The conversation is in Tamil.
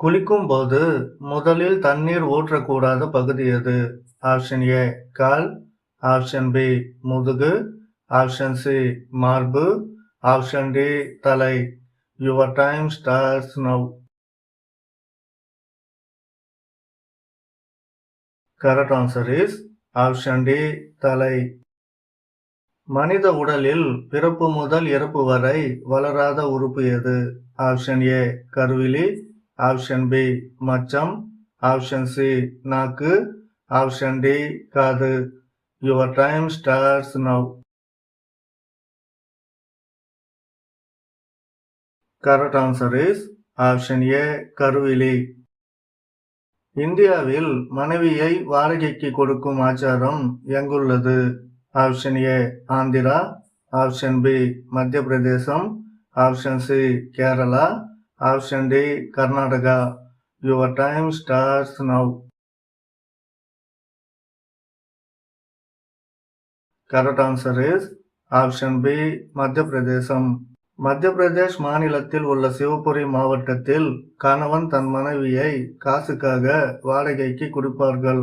குளிக்கும் போது முதலில் தண்ணீர் ஊற்றக்கூடாத பகுதி எது? ஆப்ஷன் ஏ கால், ஆப்ஷன் பி முதுகு, ஆப்ஷன் சி மார்பு, ஆப்ஷன் டி தலை. Your time starts now. Correct answer is option D தலை. மனித உடலில் பிறப்பு முதல் இறப்பு வரை வளராத உறுப்பு எது? ஆப்ஷன் ஏ கருவிழி, ஆப்ஷன் பி மச்சம், ஆப்ஷன் சி நாக்கு, ஆப்ஷன் டி காது. Your time starts now. Correct answer is option A கருவிழி. இந்தியாவில் மனைவியை வாடகைக்கு கொடுக்கும் ஆச்சாரம் எங்குள்ளது? Option A Andhra, option B Madhya Pradesh, option C Kerala, option D Karnataka. Your time starts now. Correct answer is option B Madhya Pradesh. மத்திய பிரதேஷ் மாநிலத்தில் உள்ள சிவபுரி மாவட்டத்தில் கணவன் தன் மனைவியை காசுக்காக வாடகைக்கு கொடுப்பார்கள்.